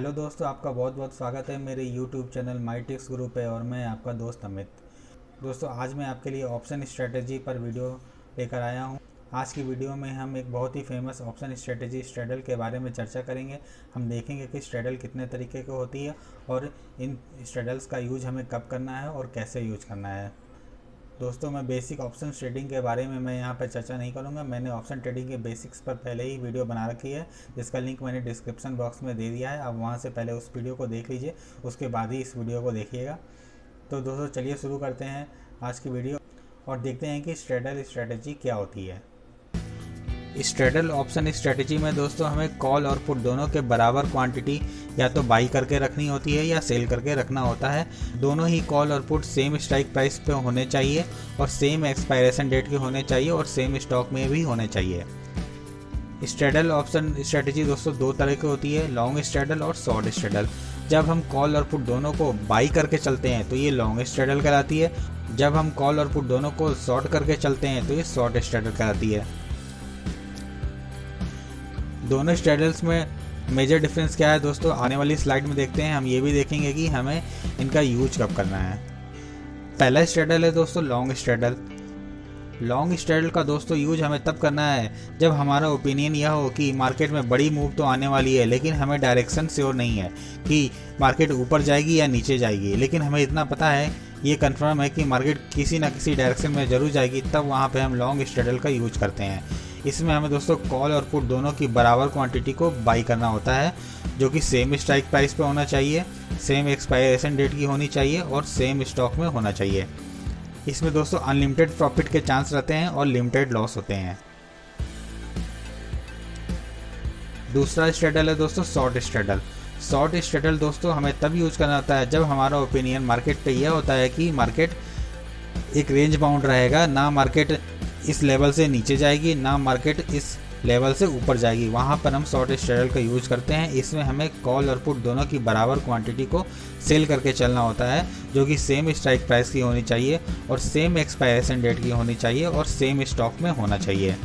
Hello दोस्तों, आपका बहुत बहुत स्वागत है मेरे यूट्यूब चैनल माई टिप्स गुरु पे। और मैं आपका दोस्त अमित। दोस्तों, आज मैं आपके लिए ऑप्शन स्ट्रेटजी पर वीडियो लेकर आया हूं। आज की वीडियो में हम एक बहुत ही फेमस ऑप्शन स्ट्रेटजी स्ट्रेडल के बारे में चर्चा करेंगे। हम देखेंगे कि स्ट्रेडल कितने तरीके की होती है और इन स्ट्रेडल्स का यूज हमें कब करना है और कैसे यूज करना है। दोस्तों, मैं बेसिक ऑप्शन ट्रेडिंग के बारे में मैं यहाँ पर चर्चा नहीं करूँगा। मैंने ऑप्शन ट्रेडिंग के बेसिक्स पर पहले ही वीडियो बना रखी है, जिसका लिंक मैंने डिस्क्रिप्शन बॉक्स में दे दिया है। आप वहाँ से पहले उस वीडियो को देख लीजिए, उसके बाद ही इस वीडियो को देखिएगा। तो दोस्तों, चलिए शुरू करते हैं आज की वीडियो और देखते हैं कि स्ट्रेडल स्ट्रेटजी क्या होती है। स्ट्रेडल ऑप्शन स्ट्रेटजी में दोस्तों हमें कॉल और पुट दोनों के बराबर क्वांटिटी या तो बाई करके रखनी होती है या सेल करके रखना होता है। दोनों ही कॉल और पुट सेम स्ट्राइक प्राइस पे होने चाहिए और सेम एक्सपायरेशन डेट के होने चाहिए और सेम स्टॉक में भी होने चाहिए। स्ट्रेडल ऑप्शन स्ट्रेटजी दोस्तों दो तरह की होती है, लॉन्ग स्ट्रेडल और शॉर्ट स्ट्रेडल। जब हम कॉल और पुट दोनों को बाई करके चलते हैं तो ये लॉन्ग स्ट्रेडल कहलाती है। जब हम कॉल और पुट दोनों को शॉर्ट करके चलते हैं तो ये शॉर्ट स्ट्रेडल कहलाती है। दोनों स्ट्रेडल्स में मेजर डिफरेंस क्या है दोस्तों, आने वाली स्लाइड में देखते हैं। हम ये भी देखेंगे कि हमें इनका यूज कब करना है। पहला स्ट्रेडल है दोस्तों लॉन्ग स्ट्रेडल। लॉन्ग स्ट्रेडल का दोस्तों यूज हमें तब करना है जब हमारा ओपिनियन यह हो कि मार्केट में बड़ी मूव तो आने वाली है, लेकिन हमें डायरेक्शन श्योर नहीं है कि मार्केट ऊपर जाएगी या नीचे जाएगी। लेकिन हमें इतना पता है, ये कंफर्म है कि मार्केट किसी ना किसी डायरेक्शन में जरूर जाएगी। तब वहाँ पे हम लॉन्ग स्ट्रेडल का यूज करते हैं। इसमें हमें दोस्तों कॉल और पुट दोनों की बराबर क्वांटिटी को बाई करना होता है, जो कि सेम स्ट्राइक प्राइस पे होना चाहिए, सेम एक्सपायरेशन डेट की होनी चाहिए और सेम स्टॉक में होना चाहिए। इसमें दोस्तों अनलिमिटेड प्रॉफिट के चांस रहते हैं और लिमिटेड लॉस होते हैं। दूसरा स्ट्रेडल है दोस्तों शॉर्ट स्ट्रेडल। शॉर्ट स्ट्रेडल दोस्तों हमें तब यूज करना होता है जब हमारा ओपिनियन मार्केट पे यह होता है कि मार्केट एक रेंज बाउंड रहेगा, ना मार्केट इस लेवल से नीचे जाएगी ना मार्केट इस लेवल से ऊपर जाएगी। वहाँ पर हम शॉर्ट स्ट्रेडल का यूज करते हैं। इसमें हमें कॉल और पुट दोनों की बराबर क्वांटिटी को सेल करके चलना होता है, जो कि सेम स्ट्राइक प्राइस की होनी चाहिए और सेम एक्सपायरेशन डेट की होनी चाहिए और सेम स्टॉक में होना चाहिए।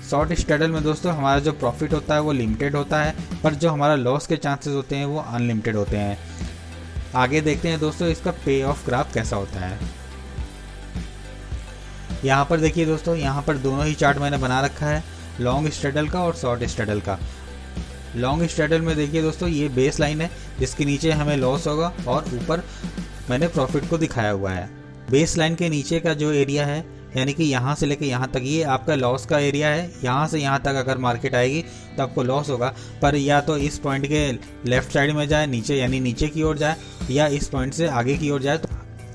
शॉर्ट स्ट्रेडल में दोस्तों हमारा जो प्रॉफिट होता है वो लिमिटेड होता है, पर जो हमारा लॉस के चांसेस होते हैं वो अनलिमिटेड होते हैं। आगे देखते हैं दोस्तों इसका पे ऑफ ग्राफ कैसा होता है। यहाँ पर देखिए दोस्तों, यहाँ पर दोनों ही चार्ट मैंने बना रखा है, लॉन्ग स्ट्रेडल का और शॉर्ट स्ट्रेडल का। लॉन्ग स्ट्रेडल में देखिए दोस्तों ये बेस लाइन है जिसके नीचे हमें लॉस होगा और ऊपर मैंने प्रॉफिट को दिखाया हुआ है। बेस लाइन के नीचे का जो एरिया है, यानी कि यहाँ से लेकर यहाँ तक, ये आपका लॉस का एरिया है। यहाँ से यहाँ तक अगर मार्केट आएगी तो आपको लॉस होगा, पर या तो इस पॉइंट के लेफ्ट साइड में जाए नीचे, यानी नीचे की ओर जाए, या इस पॉइंट से आगे की ओर जाए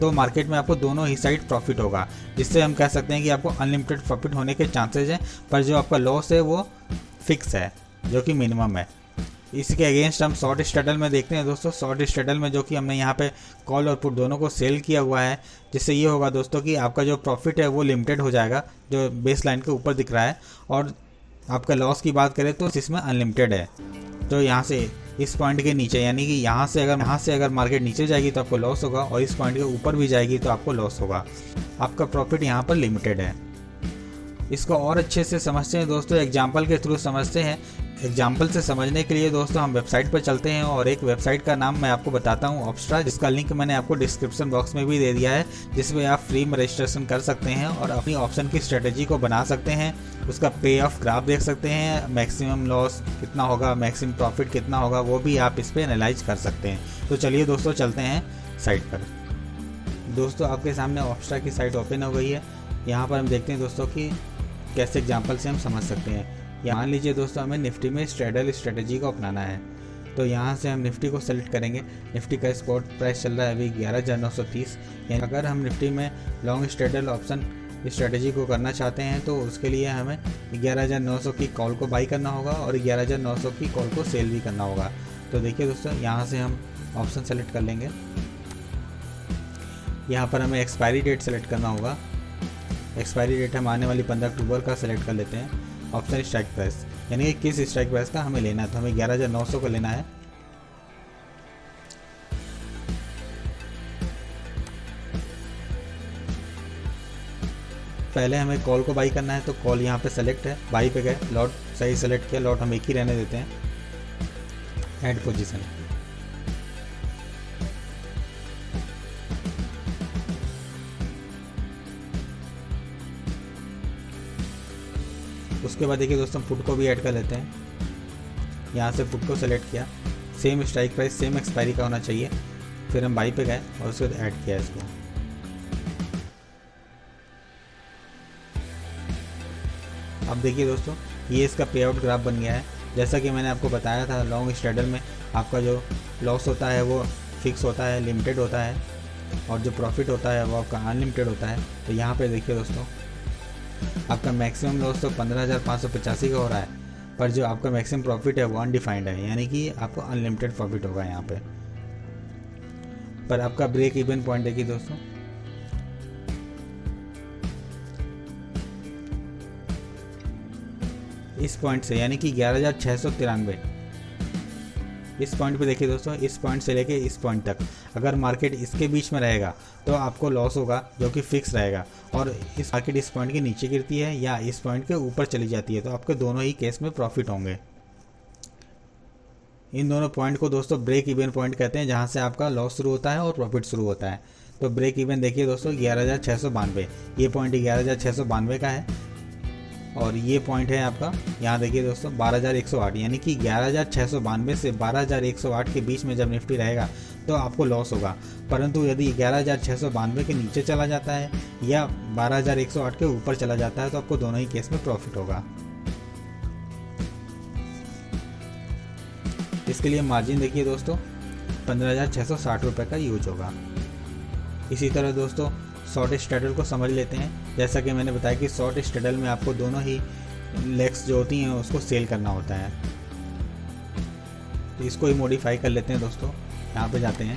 तो मार्केट में आपको दोनों ही साइड प्रॉफिट होगा, जिससे हम कह सकते हैं कि आपको अनलिमिटेड प्रॉफिट होने के चांसेस हैं। पर जो आपका लॉस है वो फिक्स है, जो कि मिनिमम है। इसके अगेंस्ट हम शॉर्ट स्ट्रेडल में देखते हैं दोस्तों। शॉर्ट स्ट्रेडल में जो कि हमने यहाँ पे कॉल और पुट दोनों को सेल किया हुआ है, जिससे ये होगा दोस्तों कि आपका जो प्रॉफिट है वो लिमिटेड हो जाएगा, जो बेस लाइन के ऊपर दिख रहा है। और आपका लॉस की बात करें तो इसमें अनलिमिटेड है, तो यहाँ से इस पॉइंट के नीचे, यानी कि यहाँ से अगर मार्केट नीचे जाएगी तो आपको लॉस होगा और इस पॉइंट के ऊपर भी जाएगी तो आपको लॉस होगा। आपका प्रॉफिट यहाँ पर लिमिटेड है। इसको और अच्छे से समझते हैं दोस्तों, एग्जाम्पल के थ्रू समझते हैं। एग्जाम्पल से समझने के लिए दोस्तों हम वेबसाइट पर चलते हैं और एक वेबसाइट का नाम मैं आपको बताता हूँ, ऑप्स्ट्रा, जिसका लिंक मैंने आपको डिस्क्रिप्शन बॉक्स में भी दे दिया है, जिसमें आप फ्री में रजिस्ट्रेशन कर सकते हैं और अपनी ऑप्शन की स्ट्रेटेजी को बना सकते हैं। उसका पे ऑफ ग्राफ देख सकते हैं, मैक्सिमम लॉस कितना होगा, मैक्सिमम प्रॉफिट कितना होगा, वो भी आप इस पर एनालाइज कर सकते हैं। तो चलिए दोस्तों चलते हैं साइट पर। दोस्तों आपके सामने ऑप्स्ट्रा की साइट ओपन हो गई है। यहाँ पर हम देखते हैं दोस्तों कि कैसे एग्जाम्पल से हम समझ सकते हैं। मान लीजिए दोस्तों हमें निफ्टी में स्ट्रेडल स्ट्रेटजी को अपनाना है, तो यहाँ से हम निफ्टी को सेलेक्ट करेंगे। निफ्टी का स्पॉट प्राइस चल रहा है अभी 11,930। यानी अगर हम निफ्टी में लॉन्ग स्ट्रेडल ऑप्शन स्ट्रेटजी को करना चाहते हैं तो उसके लिए हमें 11,900 की कॉल को बाई करना होगा और 11,900 की कॉल को सेल भी करना होगा। तो देखिए दोस्तों, यहाँ से हम ऑप्शन सेलेक्ट कर लेंगे। यहाँ पर हमें एक्सपायरी डेट सेलेक्ट करना होगा। एक्सपायरी डेट हम आने वाली 15 अक्टूबर का सेलेक्ट कर लेते हैं। ऑप्शन स्ट्राइक प्राइस, यानी कि किस स्ट्राइक प्राइस का हमें लेना है, तो हमें 11,900 का लेना है। पहले हमें कॉल को बाई करना है, तो कॉल यहाँ पे सेलेक्ट है, बाई पे गए, लॉट सही सेलेक्ट किया, लॉट हम एक ही रहने देते हैं। Add position. उसके बाद देखिए दोस्तों पुट को भी ऐड कर लेते हैं। यहाँ से पुट को सेलेक्ट किया, same strike price same expiry का होना चाहिए। फिर हम बाई पे गए और उसके बाद ऐड किया इसको। अब देखिए दोस्तों ये इसका पे आउट ग्राफ बन गया है। जैसा कि मैंने आपको बताया था, लॉन्ग स्ट्रैडल में आपका जो लॉस होता है वो फिक्स होता है, लिमिटेड होता है, और जो प्रॉफिट होता है वो आपका अनलिमिटेड होता है। तो यहाँ पे देखिए दोस्तों आपका मैक्सिमम लॉस तो 15,585 का हो रहा है, पर जो आपका मैक्सिमम प्रॉफिट है वो अनडिफाइंड है, यानी कि आपको अनलिमिटेड प्रॉफिट होगा यहाँ पे। पर आपका ब्रेक इवन पॉइंट देखिए दोस्तों, इस पॉइंट से यानी कि 11,693, इस पॉइंट पे देखिए दोस्तों, इस पॉइंट से लेके इस पॉइंट तक अगर मार्केट इसके बीच में रहेगा तो आपको लॉस होगा, जो कि फिक्स रहेगा। और इस मार्केट इस पॉइंट के नीचे गिरती है या इस पॉइंट के ऊपर चली जाती है तो आपके दोनों ही केस में प्रॉफिट होंगे। इन दोनों पॉइंट को दोस्तों ब्रेक इवन पॉइंट कहते हैं, जहाँ से आपका लॉस शुरू होता है और प्रॉफिट शुरू होता है। तो ब्रेक इवन देखिए दोस्तों 11,692, ये पॉइंट 11,692 का है, और ये पॉइंट है आपका यहाँ देखिए दोस्तों 12,108, यानी कि 11,692 से 12,108 के बीच में जब निफ्टी रहेगा तो आपको लॉस होगा। परंतु यदि 11,692 के नीचे चला जाता है या 12,108 के ऊपर चला जाता है तो आपको दोनों ही केस में प्रॉफिट होगा। इसके लिए मार्जिन देखिए दोस्तों 15,660 रुपये का यूज होगा। इसी तरह दोस्तों शॉर्ट स्ट्रैडल को समझ लेते हैं। जैसा कि मैंने बताया कि शॉर्ट स्ट्रैडल में आपको दोनों ही लेग्स जो होती हैं उसको सेल करना होता है। तो इसको ही मॉडिफाई कर लेते हैं दोस्तों। यहाँ पे जाते हैं,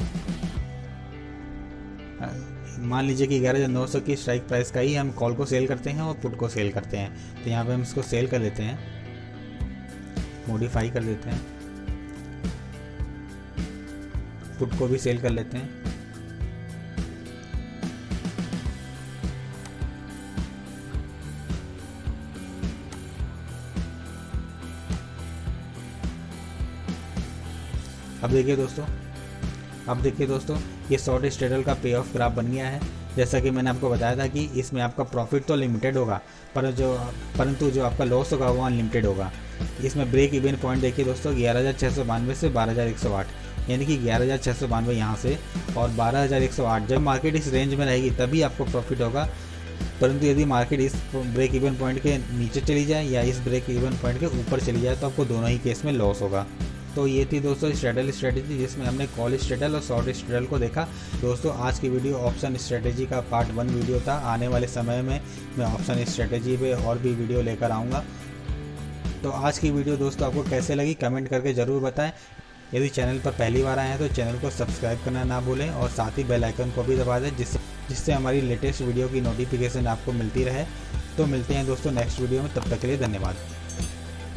मान लीजिए कि 11,900 की स्ट्राइक प्राइस का ही हम कॉल को सेल करते हैं और पुट को सेल करते हैं। तो यहाँ पे हम इसको सेल कर लेते हैं, मॉडिफाई कर देते हैं, पुट को भी सेल कर लेते हैं। अब देखिए दोस्तों ये शॉर्ट स्ट्रैडल का पे ऑफ ग्राफ बन गया है। जैसा कि मैंने आपको बताया था कि इसमें आपका प्रॉफिट तो लिमिटेड होगा, परंतु जो आपका लॉस होगा वो अनलिमिटेड होगा। इसमें ब्रेक इवन पॉइंट देखिए दोस्तों 11,692 से 12,108, यानी कि 11,692 यहाँ से और 12,108। जब मार्केट इस रेंज में रहेगी तभी आपको प्रॉफिट होगा। परंतु यदि मार्केट इस ब्रेक इवन पॉइंट के नीचे चली जाए या इस ब्रेक इवन पॉइंट के ऊपर चली जाए तो आपको दोनों ही केस में लॉस होगा। तो ये थी दोस्तों स्ट्रैडल स्ट्रेटेजी, जिसमें हमने कॉल स्ट्रैडल और शॉर्ट स्ट्रैडल को देखा। दोस्तों आज की वीडियो ऑप्शन स्ट्रेटेजी का पार्ट 1 वीडियो था। आने वाले समय में मैं ऑप्शन स्ट्रेटेजी पे और भी वीडियो लेकर आऊँगा। तो आज की वीडियो दोस्तों आपको कैसे लगी कमेंट करके ज़रूर बताएं। यदि चैनल पर पहली बार आए हैं तो चैनल को सब्सक्राइब करना ना भूलें और साथ ही बेल आइकन को भी दबा दें, जिससे हमारी लेटेस्ट वीडियो की नोटिफिकेशन आपको मिलती रहे। तो मिलते हैं दोस्तों नेक्स्ट वीडियो में, तब तक के लिए धन्यवाद।